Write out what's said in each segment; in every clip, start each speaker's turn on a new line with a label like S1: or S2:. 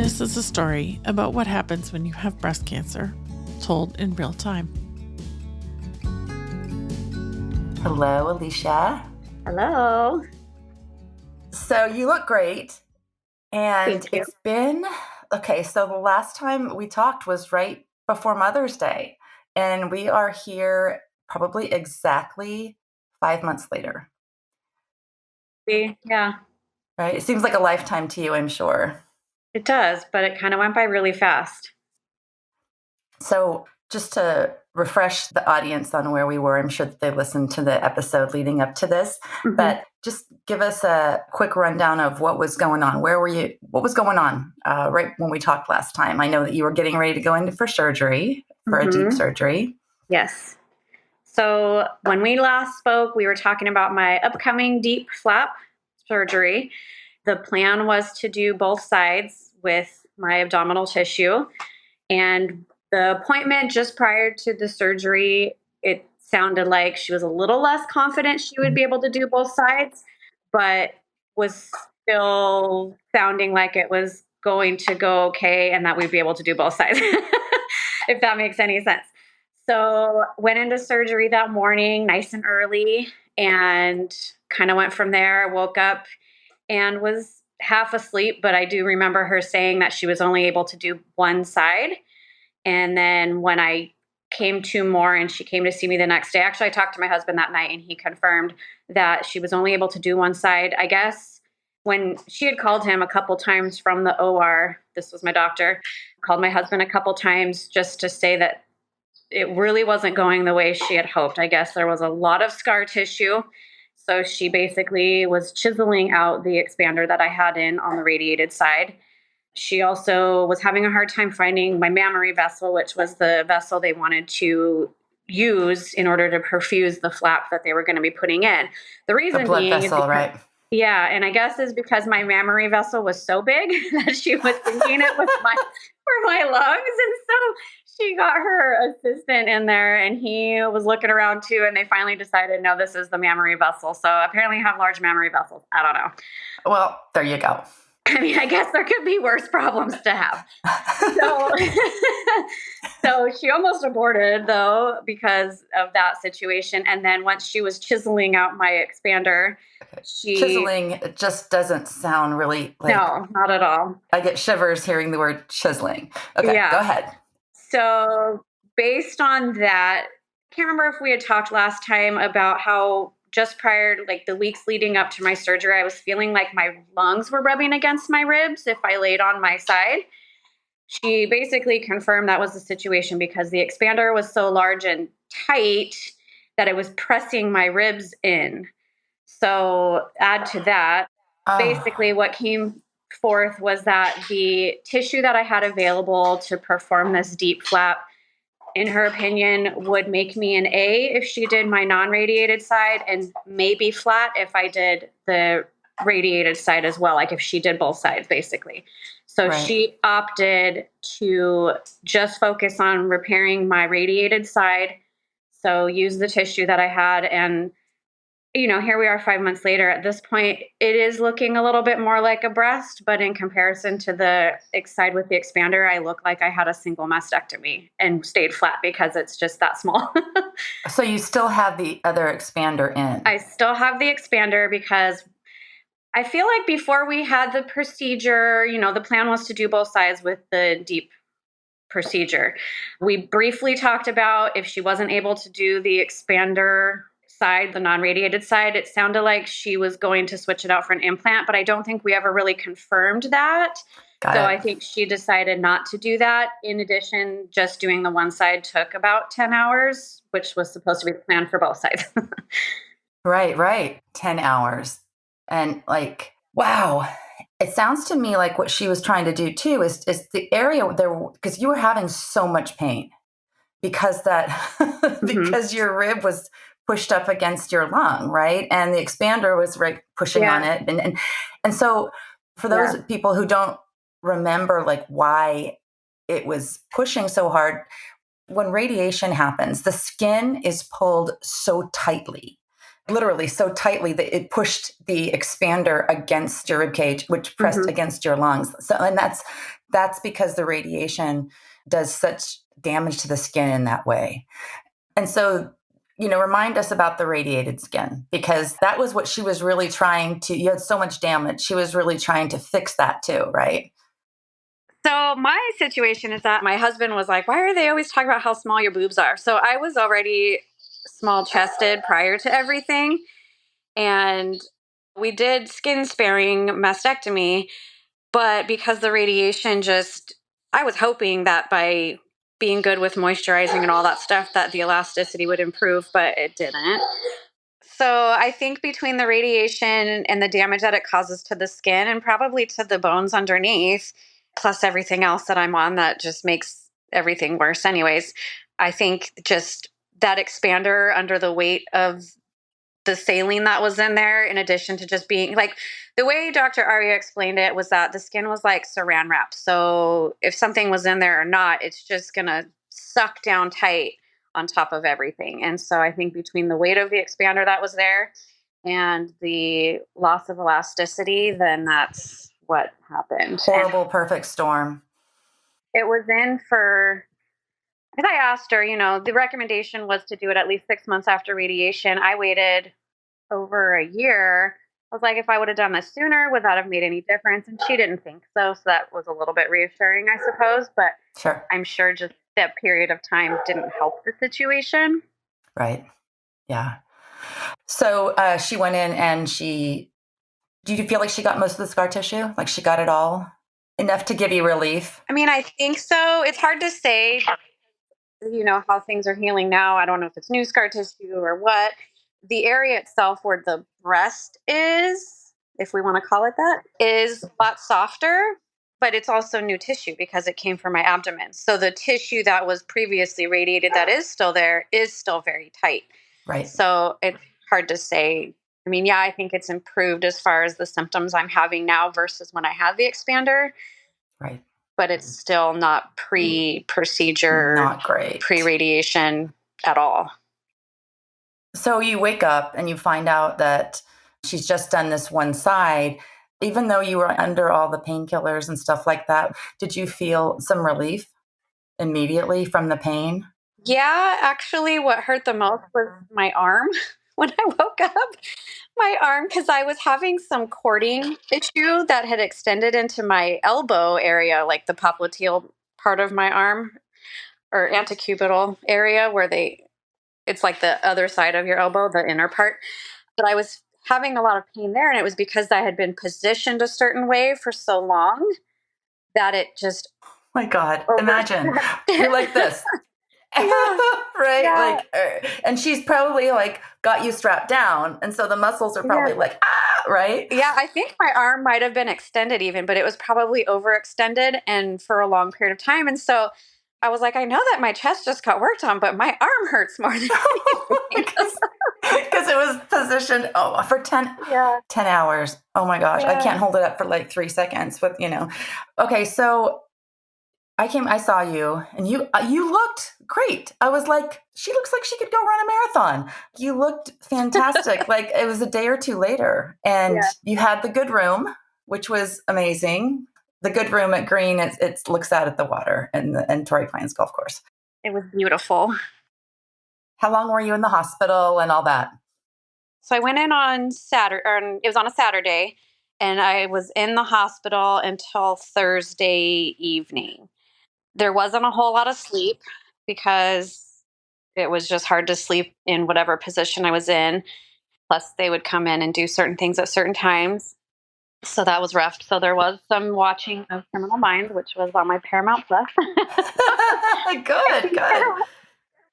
S1: This is a story about what happens when you have breast cancer, told in real time.
S2: Hello, Alicia.
S3: Hello.
S2: So you look great. And
S3: Thank you.
S2: it's been, so the last time we talked was right before Mother's Day. And we are here probably exactly 5 months later.
S3: Yeah,
S2: Right? It seems like a lifetime to you, I'm sure.
S3: it does, but it kind of went by really fast.
S2: So just to refresh the audience on where we were, I'm sure that they listened to the episode leading up to this, but just give us a quick rundown of what was going on. Where were you? What was going on right when we talked last time? I know that you were getting ready to go in for surgery, for a DIEP surgery.
S3: Yes. So when we last spoke, we were talking about my upcoming DIEP+flap surgery. The plan was to do both sides with my abdominal tissue. And the appointment just prior to the surgery, it sounded like she was a little less confident she would be able to do both sides, but was still sounding like it was going to go okay and that we'd be able to do both sides, if that makes any sense. So went into surgery that morning, nice and early, and kind of went from there. Woke up and was half asleep, but I do remember her saying that she was only able to do one side. And then when I came to more and she came to see me the next day, actually I talked to my husband that night and he confirmed that she was only able to do one side. I guess when she had called him a couple times from the OR, this was my doctor, called my husband a couple times just to say that it really wasn't going the way she had hoped. I guess there was a lot of scar tissue. So she basically was chiseling out the expander that I had in on the radiated side. She also was having a hard time finding my mammary vessel, which was the vessel they wanted to use in order to perfuse the flap that they were going to be putting in. The reason
S2: The blood
S3: being
S2: vessel,
S3: is because,
S2: right?
S3: Yeah, and I guess is because my mammary vessel was so big that she was thinking it was for my lungs. And so she got her assistant in there and he was looking around too. And they finally decided, no, this is the mammary vessel. So apparently I have large mammary vessels. I don't know.
S2: Well, there you go.
S3: I mean, I guess there could be worse problems to have. So she almost aborted, though, because of that situation. And then once she was chiseling out my expander,
S2: chiseling just doesn't sound really like...
S3: No, not at all.
S2: I get shivers hearing the word chiseling. Okay,
S3: Yeah.
S2: Go ahead.
S3: So based on that, I can't remember if we had talked last time about how just prior to the weeks leading up to my surgery, I was feeling like my lungs were rubbing against my ribs if I laid on my side. She basically confirmed that was the situation because the expander was so large and tight that it was pressing my ribs in. So add to that, basically what came forth was that the tissue that I had available to perform this DIEP+flap, in her opinion, would make me an A if she did my non-radiated side and maybe flat if I did the radiated side as well, like if she did both sides, basically. So She opted to just focus on repairing my radiated side, so use the tissue that I had. And here we are 5 months later. At this point, it is looking a little bit more like a breast, but in comparison to the side with the expander, I look like I had a single mastectomy and stayed flat because it's just that small.
S2: So you still have the other expander in?
S3: I still have the expander because I feel like before we had the procedure, the plan was to do both sides with the DIEP procedure. We briefly talked about if she wasn't able to do the expander side, the non-radiated side, it sounded like she was going to switch it out for an implant, but I don't think we ever really confirmed that. I think she decided not to do that. In addition, just doing the one side took about 10 hours, which was supposed to be planned for both sides.
S2: Right. 10 hours. And wow. It sounds to me like what she was trying to do too is the area there, because you were having so much pain because because your rib was pushed up against your lung, right? And the expander was pushing on it. And so for those people who don't remember why it was pushing so hard, when radiation happens, the skin is pulled so tightly, literally so tightly that it pushed the expander against your ribcage, which pressed against your lungs. So, and that's because the radiation does such damage to the skin in that way. And so, remind us about the radiated skin, because that was what she was really trying to, you had so much damage. She was really trying to fix that too, right?
S3: So my situation is that my husband was like, why are they always talking about how small your boobs are? So I was already small chested prior to everything. And we did skin sparing mastectomy, but because the radiation I was hoping that by being good with moisturizing and all that stuff, that the elasticity would improve, but it didn't. So I think between the radiation and the damage that it causes to the skin and probably to the bones underneath, plus everything else that I'm on that just makes everything worse anyways, I think just that expander under the weight of the saline that was in there, in addition to just being like the way Dr. Arya explained it, was that the skin was like saran wrap. So if something was in there or not, it's just going to suck down tight on top of everything. And so I think between the weight of the expander that was there and the loss of elasticity, then that's what happened.
S2: Horrible, perfect storm.
S3: It was in for, because I asked her, the recommendation was to do it at least 6 months after radiation. I waited over a year. I was like, if I would have done this sooner, would that have made any difference? And she didn't think so. So that was a little bit reassuring, I suppose. But
S2: Sure.
S3: I'm sure just that period of time didn't help the situation.
S2: Right. Yeah. So she went in and did you feel like she got most of the scar tissue? Like she got it all? Enough to give you relief?
S3: I mean, I think so. It's hard to say, how things are healing now. I don't know if it's new scar tissue or what. The area itself where the breast is, if we want to call it that, is a lot softer, but it's also new tissue because it came from my abdomen. So the tissue that was previously radiated that is still there is still very tight.
S2: Right.
S3: So it's hard to say. I mean, yeah, I think it's improved as far as the symptoms I'm having now versus when I had the expander.
S2: Right.
S3: But it's still not pre-procedure,
S2: not great,
S3: pre-radiation at all.
S2: So you wake up and you find out that she's just done this one side. Even though you were under all the painkillers and stuff like that, did you feel some relief immediately from the pain?
S3: Yeah, actually, what hurt the most was my arm when I woke up. My arm, because I was having some cording issue that had extended into my elbow area, like the popliteal part of my arm or antecubital area where it's like the other side of your elbow, the inner part. But I was having a lot of pain there. And it was because I had been positioned a certain way for so long that it just.
S2: My God, imagine you're like this.
S3: Yeah.
S2: Right?
S3: Yeah.
S2: Like, and she's probably like got you strapped down. And so the muscles are probably like, right?
S3: Yeah, I think my arm might have been extended even, but it was probably overextended and for a long period of time. And so I was like, I know that my chest just got worked on, but my arm hurts more than anything.
S2: Because it was positioned for 10 hours. Oh my gosh. I can't hold it up for like 3 seconds with, Okay, so I saw you and you looked great. I was like, she looks like she could go run a marathon. You looked fantastic. Like it was a day or two later and you had the good room, which was amazing. The good room at Green, it looks out at the water and Torrey Pines Golf Course.
S3: It was beautiful.
S2: How long were you in the hospital and all that?
S3: So I went in on Saturday, or it was on a Saturday, and I was in the hospital until Thursday evening. There wasn't a whole lot of sleep because it was just hard to sleep in whatever position I was in. Plus, they would come in and do certain things at certain times. So that was rough. So there was some watching of Criminal Minds, which was on my Paramount Plus.
S2: Good.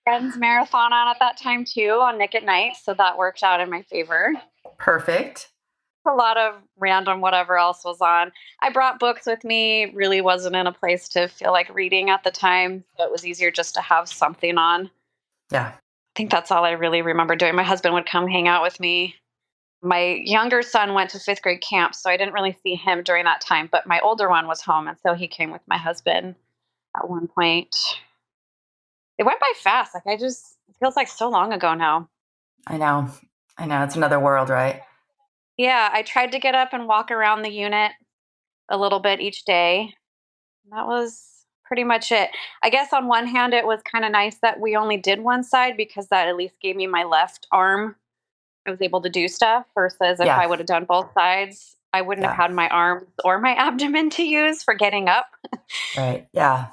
S3: Friends marathon on at that time too on Nick at Night. So that worked out in my favor.
S2: Perfect.
S3: A lot of random whatever else was on. I brought books with me, really wasn't in a place to feel like reading at the time. So it was easier just to have something on.
S2: Yeah.
S3: I think that's all I really remember doing. My husband would come hang out with me. My younger son went to 5th grade camp, so I didn't really see him during that time, but my older one was home, and so he came with my husband at one point. It went by fast. It feels like so long ago now.
S2: I know. It's another world, right?
S3: Yeah, I tried to get up and walk around the unit a little bit each day. That was pretty much it. I guess on one hand, it was kind of nice that we only did one side because that at least gave me my left arm. I was able to do stuff versus if
S2: Yeah.
S3: I would have done both sides, I wouldn't have
S2: Yeah.
S3: had my arms or my abdomen to use for getting up.
S2: Right. Yeah.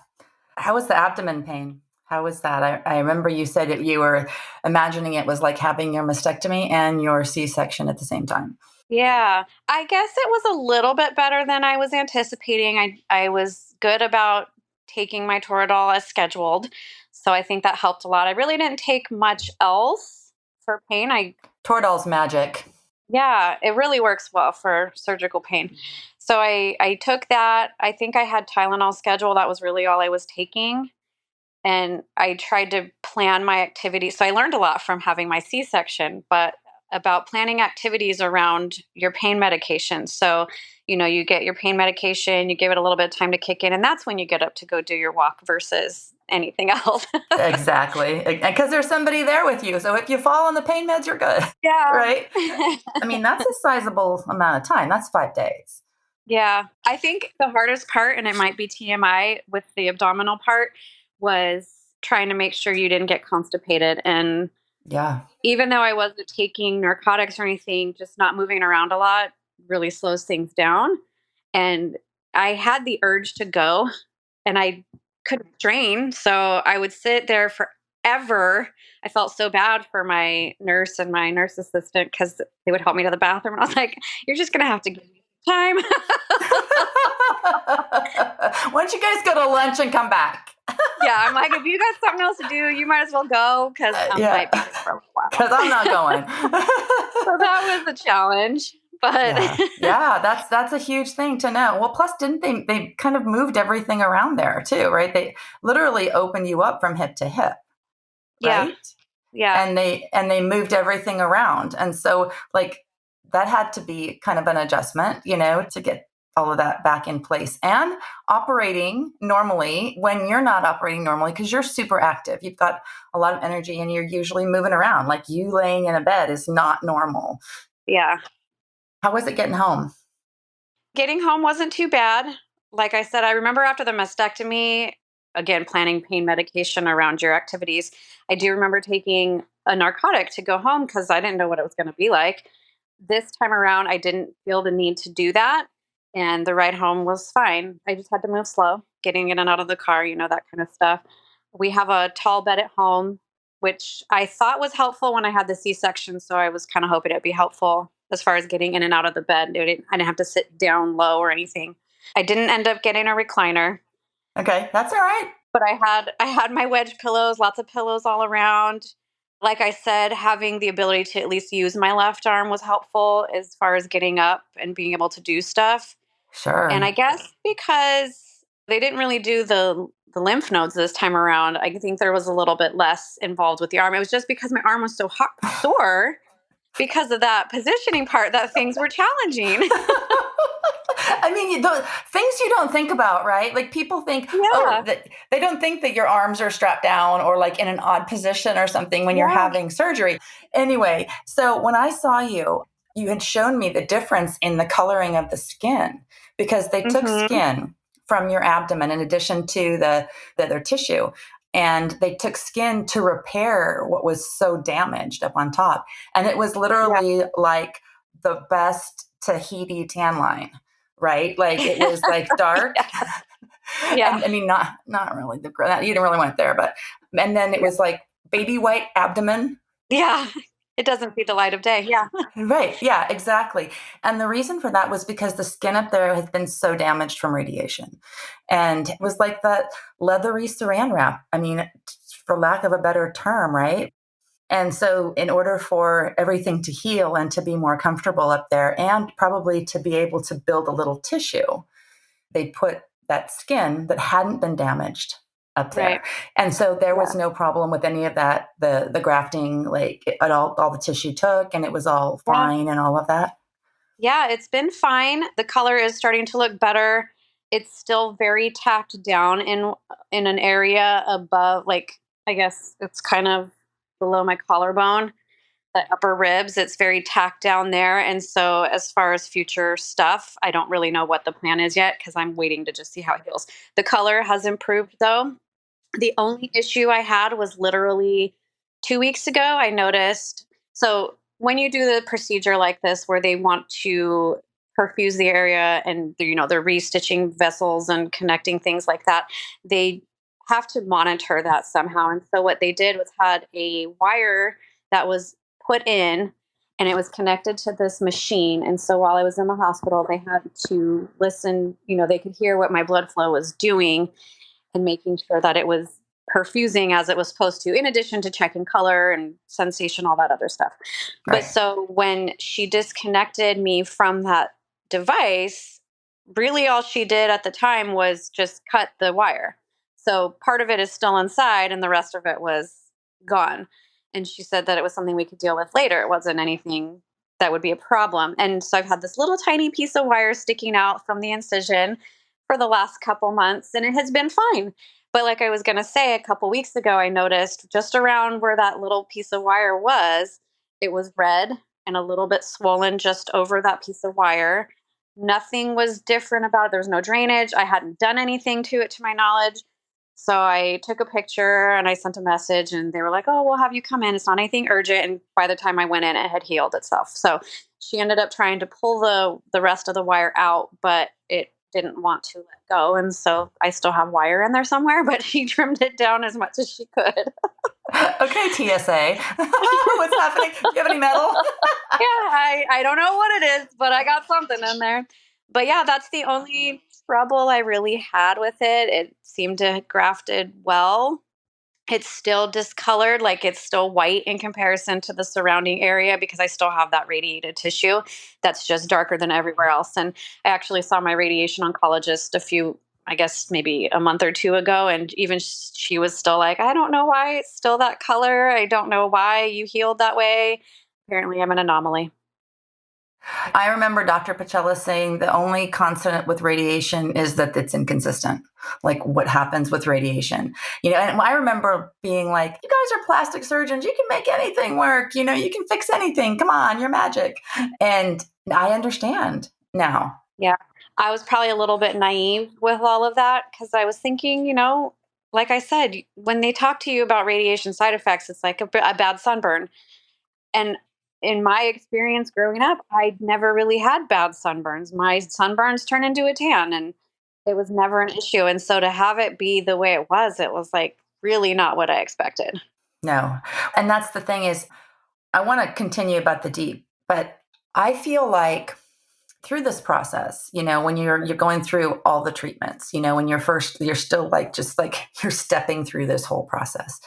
S2: How was the abdomen pain? How was that? I remember you said that you were imagining it was like having your mastectomy and your C-section at the same time.
S3: Yeah, I guess it was a little bit better than I was anticipating. I was good about taking my Toradol as scheduled, so I think that helped a lot. I really didn't take much else for pain.
S2: Toradol's magic.
S3: Yeah, it really works well for surgical pain. So I took that. I think I had Tylenol scheduled. That was really all I was taking. And I tried to plan my activities. So I learned a lot from having my C-section, but about planning activities around your pain medication. So, you get your pain medication, you give it a little bit of time to kick in, and that's when you get up to go do your walk versus anything else.
S2: Exactly. Because there's somebody there with you. So if you fall on the pain meds, you're good.
S3: Yeah.
S2: Right? I mean, that's a sizable amount of time. That's 5 days.
S3: Yeah. I think the hardest part, and it might be TMI with the abdominal part, was trying to make sure you didn't get constipated. And
S2: Yeah.
S3: even though I wasn't taking narcotics or anything, just not moving around a lot really slows things down. And I had the urge to go and I couldn't strain. So I would sit there forever. I felt so bad for my nurse and my nurse assistant because they would help me to the bathroom. And I was like, you're just going to have to give me time.
S2: Why don't you guys go to lunch and come back?
S3: Yeah, I'm like, if you got something else to do, you might as well go because I might be here for a while.
S2: Because I'm not going.
S3: So that was a challenge. But
S2: yeah, that's a huge thing to know. Well, plus, didn't they kind of moved everything around there too, right? They literally opened you up from hip to hip, right?
S3: Yeah.
S2: And they moved everything around, and so like that had to be kind of an adjustment, to get all of that back in place and operating normally when you're not operating normally because you're super active. You've got a lot of energy and you're usually moving around. Like you laying in a bed is not normal.
S3: Yeah.
S2: How was it getting home?
S3: Getting home wasn't too bad. Like I said, I remember after the mastectomy, again, planning pain medication around your activities, I do remember taking a narcotic to go home because I didn't know what it was going to be like. This time around, I didn't feel the need to do that. And the ride home was fine. I just had to move slow, getting in and out of the car, that kind of stuff. We have a tall bed at home, which I thought was helpful when I had the C-section. So I was kind of hoping it'd be helpful as far as getting in and out of the bed. I didn't have to sit down low or anything. I didn't end up getting a recliner.
S2: Okay, that's all right.
S3: But I had my wedge pillows, lots of pillows all around. Like I said, having the ability to at least use my left arm was helpful as far as getting up and being able to do stuff.
S2: Sure.
S3: And I guess because they didn't really do the lymph nodes this time around, I think there was a little bit less involved with the arm. It was just because my arm was so sore because of that positioning part that things were challenging.
S2: I mean, the things you don't think about, right? Like people think, that they don't think that your arms are strapped down or like in an odd position or something when you're having surgery. Anyway, so when I saw you, you had shown me the difference in the coloring of the skin because they took skin from your abdomen in addition to the other tissue. And they took skin to repair what was so damaged up on top. And it was literally like the best Tahiti tan line. Right? Like it was like dark.
S3: Yeah.
S2: And, I mean, not really you didn't really want it there, but, and then it was like baby white abdomen.
S3: Yeah. It doesn't see the light of day. Yeah.
S2: Right. Yeah, exactly. And the reason for that was because the skin up there has been so damaged from radiation. And it was like that leathery saran wrap. I mean, for lack of a better term, right? And so in order for everything to heal and to be more comfortable up there and probably to be able to build a little tissue, they put that skin that hadn't been damaged up there.
S3: Right.
S2: And so there was no problem with any of that, the grafting, like all the tissue took and it was all fine and all of that.
S3: Yeah, it's been fine. The color is starting to look better. It's still very tacked down in an area above, like, I guess it's kind of below my collarbone. the upper ribs. It's very tacked down there. And so as far as future stuff, I don't really know what the plan is yet because I'm waiting to just see how it heals. The color has improved though. The only issue I had was literally 2 weeks ago. I noticed. So when you do the procedure like this, where they want to perfuse the area and they're restitching vessels and connecting things like that, they have to monitor that somehow. And so what they did was had a wire that was put in and it was connected to this machine. And so while I was in the hospital, they had to listen, they could hear what my blood flow was doing and making sure that it was perfusing as it was supposed to, in addition to checking color and sensation, all that other stuff.
S2: Right.
S3: But so when she disconnected me from that device, really all she did at the time was just cut the wire. So part of it is still inside and the rest of it was gone. And she said that it was something we could deal with later. It wasn't anything that would be a problem. And so I've had this little tiny piece of wire sticking out from the incision for the last couple months, and it has been fine. But like I was going to say, a couple weeks ago, I noticed just around where that little piece of wire was, it was red and a little bit swollen just over that piece of wire. Nothing was different about it. There was no drainage. I hadn't done anything to it to my knowledge. So I took a picture and I sent a message and they were like, oh, we'll have you come in. It's not anything urgent. And by the time I went in, it had healed itself. So she ended up trying to pull the rest of the wire out, but it didn't want to let go. And so I still have wire in there somewhere, but she trimmed it down as much as she could.
S2: Okay, TSA. What's happening? Do you have any metal?
S3: Yeah, I don't know what it is, but I got something in there. But yeah, that's the only trouble I really had with it. It seemed to have grafted well. It's still discolored, like it's still white in comparison to the surrounding area because I still have that radiated tissue that's just darker than everywhere else. And I actually saw my radiation oncologist I guess maybe a month or two ago, and even she was still like, I don't know why it's still that color. I don't know why you healed that way. Apparently, I'm an anomaly.
S2: I remember Dr. Pachella saying the only constant with radiation is that it's inconsistent, like what happens with radiation. And I remember being like, you guys are plastic surgeons. You can make anything work. You can fix anything. Come on, you're magic. And I understand now.
S3: Yeah. I was probably a little bit naive with all of that because I was thinking, like I said, when they talk to you about radiation side effects, it's like a bad sunburn. And in my experience growing up, I never really had bad sunburns. My sunburns turn into a tan and it was never an issue. And so to have it be the way it was like really not what I expected.
S2: No. And that's the thing is, I want to continue about the DIEP, but I feel like through this process, when you're going through all the treatments, when you're still just like you're stepping through this whole process.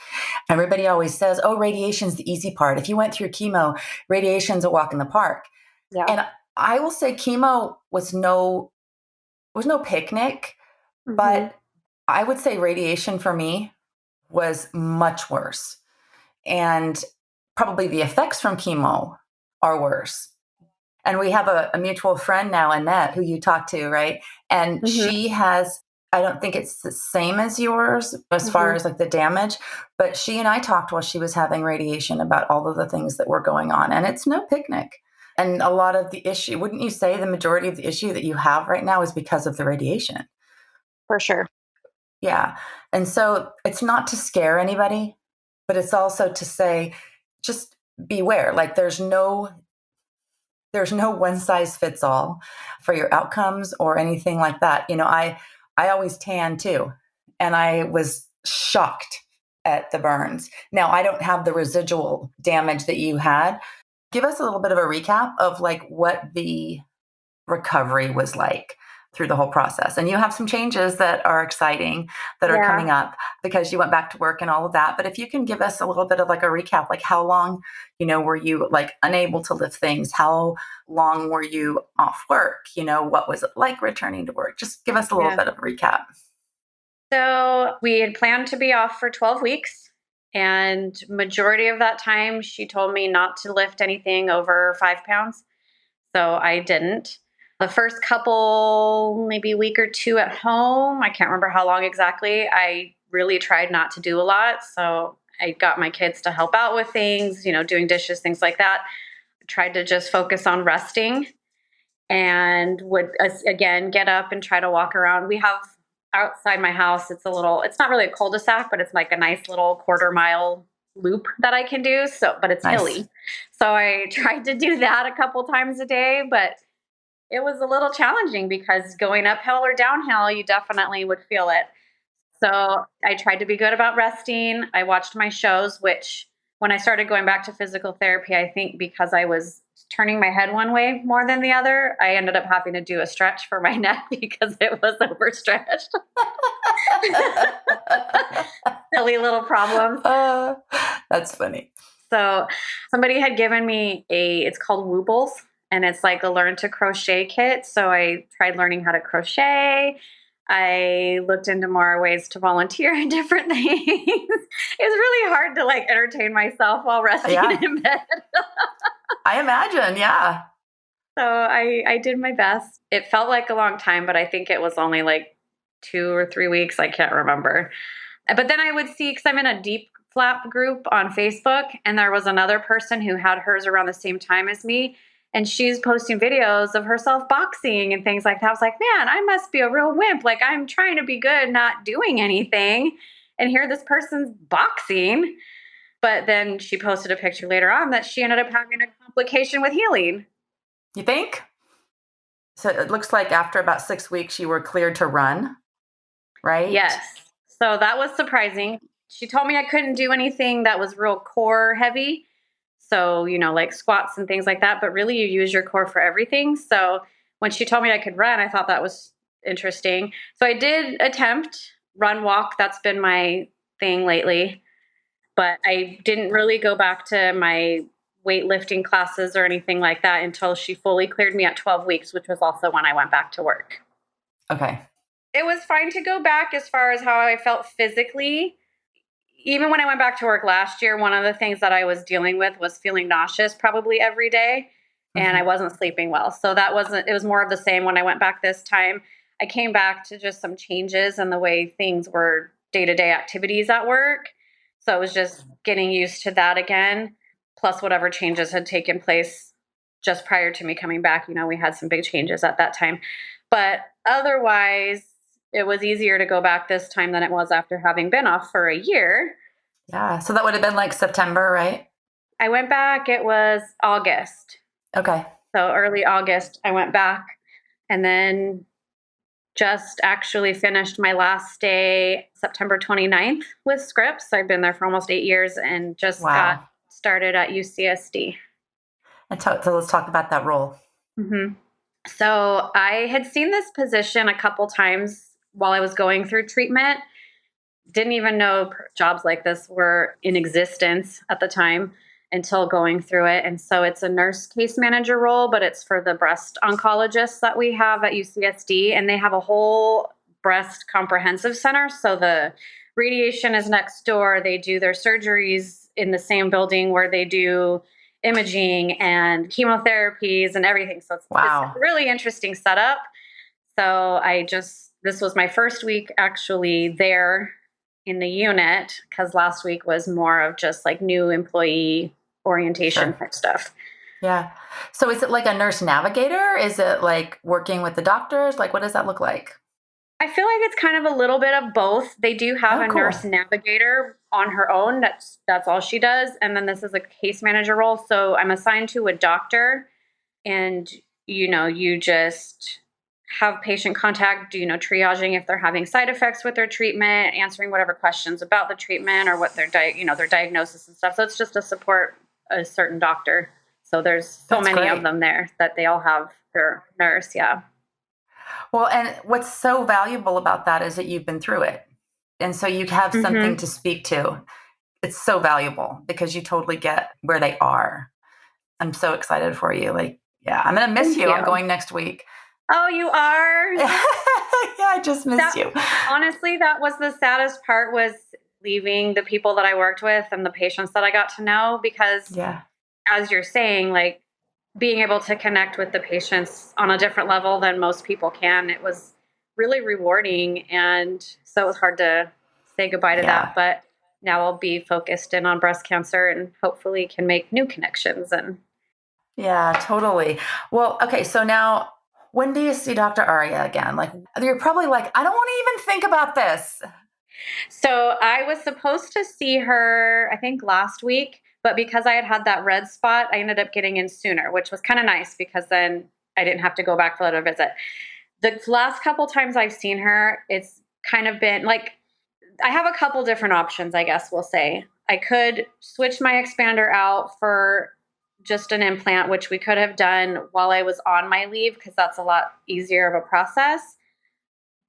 S2: Everybody always says, oh, radiation's the easy part. If you went through chemo, radiation's a walk in the park.
S3: Yeah.
S2: And I will say chemo was no picnic, but I would say radiation for me was much worse. And probably the effects from chemo are worse. And we have a mutual friend now, Annette, who you talk to, right? And she has, I don't think it's the same as yours as far as like the damage, but she and I talked while she was having radiation about all of the things that were going on. And it's no picnic. And a lot of the issue, wouldn't you say the majority of the issue that you have right now is because of the radiation?
S3: For sure.
S2: Yeah. And so it's not to scare anybody, but it's also to say, just beware. Like there's no one size fits all for your outcomes or anything like that. I always tan too. And I was shocked at the burns. Now I don't have the residual damage that you had. Give us a little bit of a recap of like what the recovery was like through the whole process. And you have some changes that are exciting that are coming up because you went back to work and all of that. But if you can give us a little bit of like a recap, like how long, were you like unable to lift things? How long were you off work? What was it like returning to work? Just give us a little bit of a recap.
S3: So we had planned to be off for 12 weeks. And majority of that time, she told me not to lift anything over 5 pounds. So I didn't. The first couple, maybe week or two at home, I can't remember how long exactly, I really tried not to do a lot. So I got my kids to help out with things, doing dishes, things like that. I tried to just focus on resting and would, again, get up and try to walk around. We have outside my house, it's not really a cul-de-sac, but it's like a nice little quarter-mile loop that I can do. But it's
S2: Nice.
S3: hilly. So I tried to do that a couple times a day, but it was a little challenging because going uphill or downhill, you definitely would feel it. So I tried to be good about resting. I watched my shows, which when I started going back to physical therapy, I think because I was turning my head one way more than the other, I ended up having to do a stretch for my neck because it was overstretched. Silly little problems.
S2: That's funny.
S3: So somebody had given me it's called Woobles, and it's like a learn to crochet kit. So I tried learning how to crochet. I looked into more ways to volunteer in different things. It's really hard to like entertain myself while resting in bed.
S2: I imagine, yeah.
S3: So I did my best. It felt like a long time, but I think it was only like 2 or 3 weeks. I can't remember. But then I would see, because I'm in a DIEP+flap group on Facebook, and there was another person who had hers around the same time as me. And she's posting videos of herself boxing and things like that. I was like, man, I must be a real wimp. Like, I'm trying to be good, not doing anything. And here this person's boxing. But then she posted a picture later on that she ended up having a complication with healing.
S2: You think? So it looks like after about 6 weeks, you were cleared to run, right?
S3: Yes. So that was surprising. She told me I couldn't do anything that was real core heavy. So, like squats and things like that, but really you use your core for everything. So when she told me I could run, I thought that was interesting. So I did attempt run walk. That's been my thing lately, but I didn't really go back to my weightlifting classes or anything like that until she fully cleared me at 12 weeks, which was also when I went back to work.
S2: Okay.
S3: It was fine to go back as far as how I felt physically. Even when I went back to work last year, one of the things that I was dealing with was feeling nauseous probably every day, and I wasn't sleeping well. So it was more of the same when I went back this time. I came back to just some changes in the way things were day-to-day activities at work. So it was just getting used to that again, plus whatever changes had taken place just prior to me coming back. We had some big changes at that time. But otherwise, it was easier to go back this time than it was after having been off for a year.
S2: Yeah. So that would have been like September, right?
S3: I went back, it was August.
S2: Okay.
S3: So early August, I went back and then just actually finished my last day September 29th with Scripps. I've been there for almost 8 years and just got started at UCSD.
S2: And so let's talk about that role.
S3: Mm-hmm. So I had seen this position a couple times while I was going through treatment. Didn't even know jobs like this were in existence at the time until going through it. And so it's a nurse case manager role, but it's for the breast oncologists that we have at UCSD. And they have a whole breast comprehensive center. So the radiation is next door. They do their surgeries in the same building where they do imaging and chemotherapies and everything. So it's a really interesting setup. So this was my first week actually there in the unit, because last week was more of just like new employee orientation type stuff.
S2: Yeah. So is it like a nurse navigator? Is it like working with the doctors? Like, what does that look like?
S3: I feel like it's kind of a little bit of both. They do have a nurse navigator on her own. That's all she does. And then this is a case manager role. So I'm assigned to a doctor, and, you just have patient contact, triaging if they're having side effects with their treatment, answering whatever questions about the treatment or what their diagnosis and stuff. So it's just to support a certain doctor. So there's so many of them there that they all have their nurse. Yeah.
S2: Well, and what's so valuable about that is that you've been through it. And so you have something to speak to. It's so valuable because you totally get where they are. I'm so excited for you. Like, yeah, I'm going to miss you. I'm going next week.
S3: Oh, you are?
S2: Yeah, I just missed you.
S3: Honestly, that was the saddest part, was leaving the people that I worked with and the patients that I got to know, because as you're saying, like, being able to connect with the patients on a different level than most people can, it was really rewarding. And so it was hard to say goodbye to that. But now I'll be focused in on breast cancer and hopefully can make new connections. And
S2: yeah, totally. Well, okay. So now when do you see Dr. Arya again? Like, you're probably like, I don't want to even think about this.
S3: so I was supposed to see her, I think last week, but because I had that red spot, I ended up getting in sooner, which was kind of nice because then I didn't have to go back for another visit. The last couple times I've seen her, it's kind of been like, I have a couple different options, I guess we'll say. I could switch my expander out for just an implant, which we could have done while I was on my leave because that's a lot easier of a process.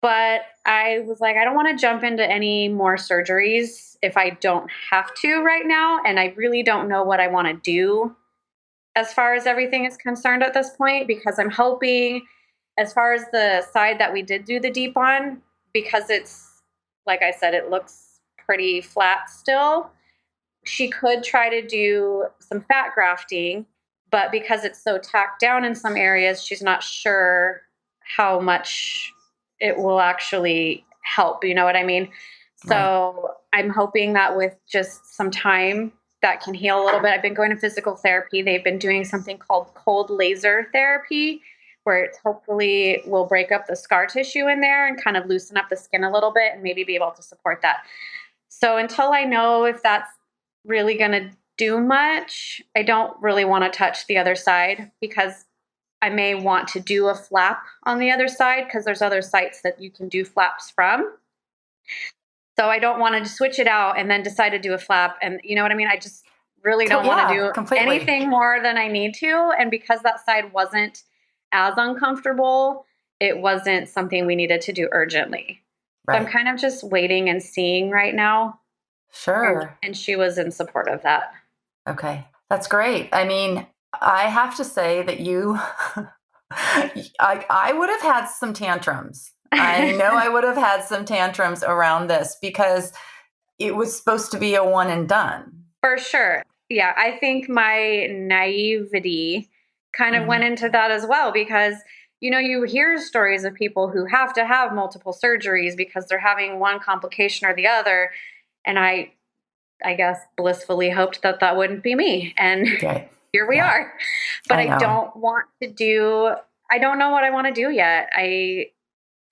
S3: But I was like, I don't want to jump into any more surgeries if I don't have to right now. And I really don't know what I want to do as far as everything is concerned at this point, because I'm hoping, as far as the side that we did do the DIEP on, because it's, like I said, it looks pretty flat still. She could try to do some fat grafting, but because it's so tacked down in some areas, she's not sure how much it will actually help. You know what I mean? So I'm hoping that with just some time that can heal a little bit. I've been going to physical therapy. They've been doing something called cold laser therapy, where it hopefully will break up the scar tissue in there and kind of loosen up the skin a little bit and maybe be able to support that. So until I know if that's really going to do much, I don't really want to touch the other side because I may want to do a flap on the other side because there's other sites that you can do flaps from. So I don't want to switch it out and then decide to do a flap. And you know what I mean? I just really don't want to do
S2: completely.
S3: anything more than I need to. And because that side wasn't as uncomfortable, it wasn't something we needed to do urgently. So I'm kind of just waiting and seeing right now.
S2: Sure.
S3: And she was in support of that.
S2: Okay. That's great. I mean, I have to say that you, I would have had some tantrums. I know I would have had some tantrums around this because it was supposed to be a one and done.
S3: For sure. Yeah. I think my naivety kind of went into that as well because, you know, you hear stories of people who have to have multiple surgeries because they're having one complication or the other. And I guess blissfully hoped that that wouldn't be me. And here we are. But I don't want to do, I don't know what I want to do yet.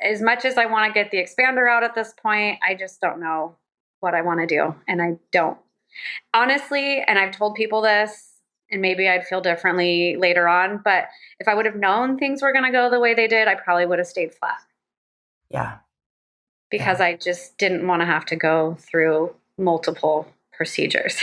S3: As much as I want to get the expander out at this point, I just don't know what I want to do. And I don't. Honestly, and I've told people this, and maybe I'd feel differently later on, but if I would have known things were going to go the way they did, I probably would have stayed flat.
S2: Yeah.
S3: Because I just didn't want to have to go through multiple procedures.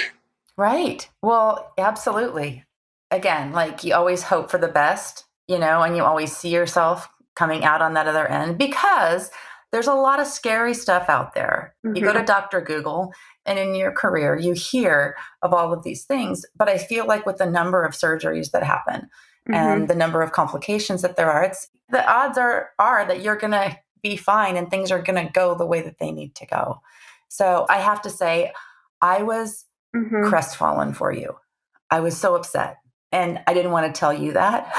S2: Right. Well, absolutely. Again, like you always hope for the best, you know, and you always see yourself coming out on that other end because there's a lot of scary stuff out there. You go to Dr. Google and in your career, you hear of all of these things. But I feel like with the number of surgeries that happen and the number of complications that there are, the odds are that you're going to be fine and things are going to go the way that they need to go. So I have to say, I was crestfallen for you. I was so upset. And I didn't want to tell you that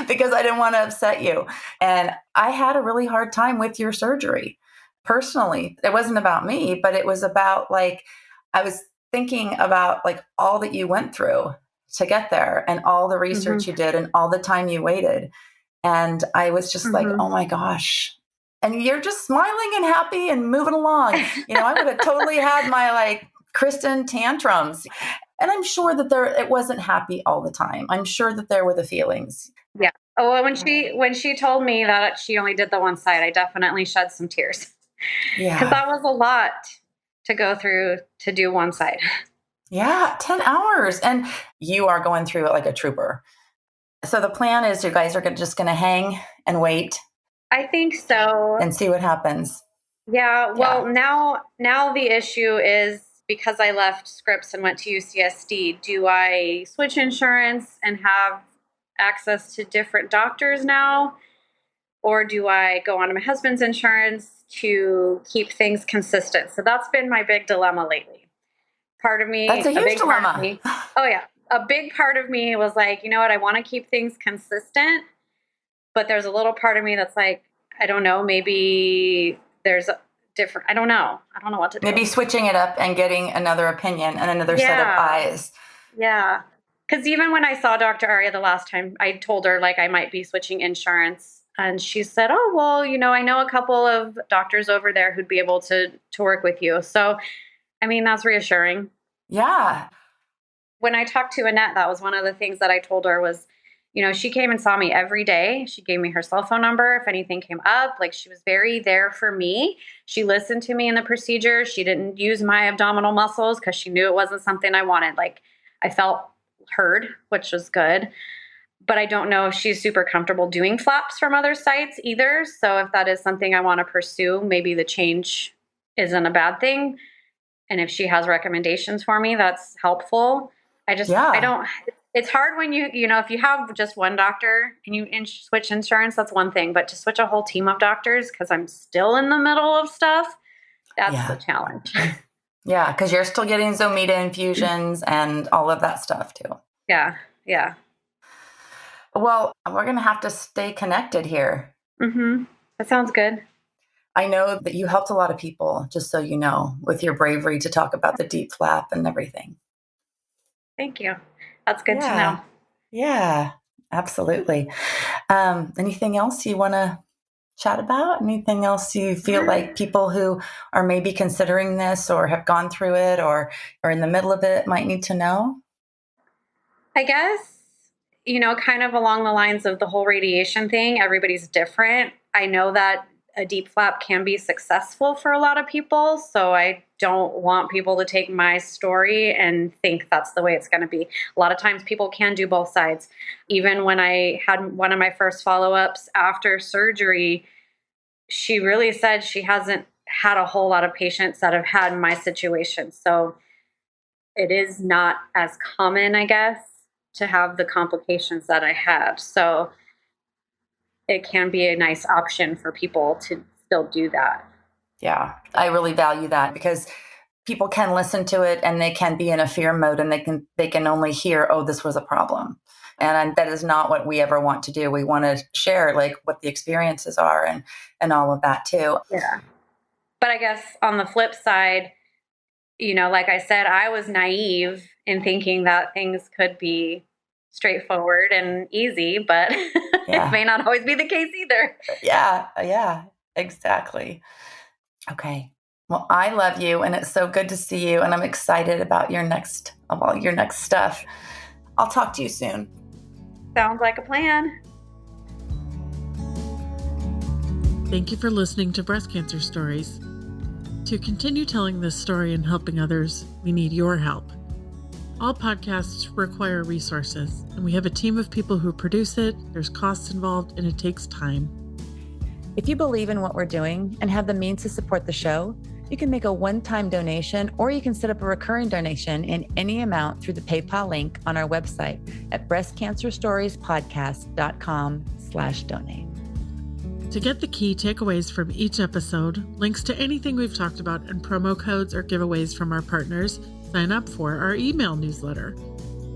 S2: because I didn't want to upset you. And I had a really hard time with your surgery. Personally, it wasn't about me, but it was about like, I was thinking about like all that you went through to get there and all the research you did and all the time you waited. And I was just like, oh my gosh. And you're just smiling and happy and moving along. You know, I would have totally had my like Kristen tantrums. And I'm sure that it wasn't happy all the time. I'm sure that there were the feelings.
S3: Yeah. Oh, well, when she told me that she only did the one side, I definitely shed some tears. Yeah. Because that was a lot to go through to do one side.
S2: Yeah, 10 hours. And you are going through it like a trooper. So the plan is you guys are just going to hang and wait.
S3: I think so.
S2: And see what happens.
S3: Yeah. Well, now the issue is, because I left Scripps and went to UCSD, do I switch insurance and have access to different doctors now? Or do I go on to my husband's insurance to keep things consistent? So that's been my big dilemma lately. Part of me,
S2: that's a huge dilemma.
S3: A big part of me was like, you know what? I want to keep things consistent, but there's a little part of me that's like, I don't know, maybe there's different. I don't know what to do.
S2: Maybe switching it up and getting another opinion and another set of eyes.
S3: Yeah. Because even when I saw Dr. Arya the last time, I told her like I might be switching insurance. And she said, oh, well, I know a couple of doctors over there who'd be able to work with you. So, I mean, that's reassuring.
S2: Yeah.
S3: When I talked to Annette, that was one of the things that I told her was, she came and saw me every day. She gave me her cell phone number if anything came up. Like, she was very there for me. She listened to me in the procedure. She didn't use my abdominal muscles because she knew it wasn't something I wanted. Like, I felt heard, which was good. But I don't know if she's super comfortable doing flaps from other sites either. So if that is something I want to pursue, maybe the change isn't a bad thing. And if she has recommendations for me, that's helpful. I don't, it's hard when if you have just one doctor and you switch insurance, that's one thing. But to switch a whole team of doctors, because I'm still in the middle of stuff, that's the challenge.
S2: Yeah, because you're still getting Zometa infusions and all of that stuff too.
S3: Yeah.
S2: Well, we're going to have to stay connected here.
S3: Mm-hmm. That sounds good.
S2: I know that you helped a lot of people, just so you know, with your bravery to talk about the DIEP+flap and everything.
S3: Thank you. That's good to know.
S2: Yeah, absolutely. Anything else you want to chat about? Anything else you feel like people who are maybe considering this or have gone through it or are in the middle of it might need to know?
S3: I guess, kind of along the lines of the whole radiation thing, everybody's different. I know that a DIEP+flap can be successful for a lot of people, so I don't want people to take my story and think that's the way it's going to be. A lot of times people can do both sides. Even when I had one of my first follow-ups after surgery, she really said she hasn't had a whole lot of patients that have had my situation. So it is not as common, I guess, to have the complications that I had. So it can be a nice option for people to still do that.
S2: Yeah, I really value that because people can listen to it and they can be in a fear mode and they can only hear, oh, this was a problem. And that is not what we ever want to do. We want to share like what the experiences are and all of that too.
S3: Yeah. But I guess on the flip side, like I said, I was naive in thinking that things could be straightforward and easy, but it may not always be the case either.
S2: Yeah, exactly. Okay. Well, I love you and it's so good to see you and I'm excited about all your next stuff. I'll talk to you soon.
S3: Sounds like a plan.
S1: Thank you for listening to Breast Cancer Stories. To continue telling this story and helping others, we need your help. All podcasts require resources, and we have a team of people who produce it. There's costs involved, and it takes time.
S4: If you believe in what we're doing and have the means to support the show, you can make a one-time donation or you can set up a recurring donation in any amount through the PayPal link on our website at breastcancerstoriespodcast.com/donate.
S1: To get the key takeaways from each episode, links to anything we've talked about, and promo codes or giveaways from our partners, sign up for our email newsletter.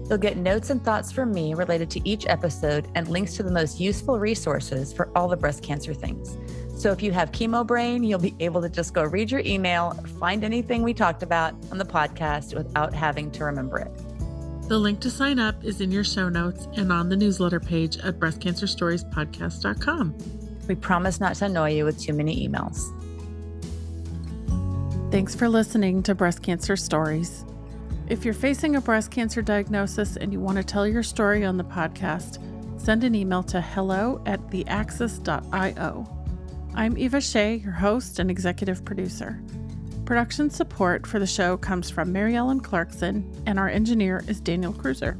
S4: You'll get notes and thoughts from me related to each episode and links to the most useful resources for all the breast cancer things. So if you have chemo brain, you'll be able to just go read your email or find anything we talked about on the podcast without having to remember it.
S1: The link to sign up is in your show notes and on the newsletter page at breastcancerstoriespodcast.com.
S4: We promise not to annoy you with too many emails.
S1: Thanks for listening to Breast Cancer Stories. If you're facing a breast cancer diagnosis and you want to tell your story on the podcast, send an email to hello@theaxis.io. I'm Eva Sheie, your host and executive producer. Production support for the show comes from Mary Ellen Clarkson, and our engineer is Daniel Croeser.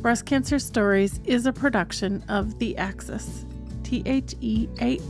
S1: Breast Cancer Stories is a production of The Axis, THEAXIS.io.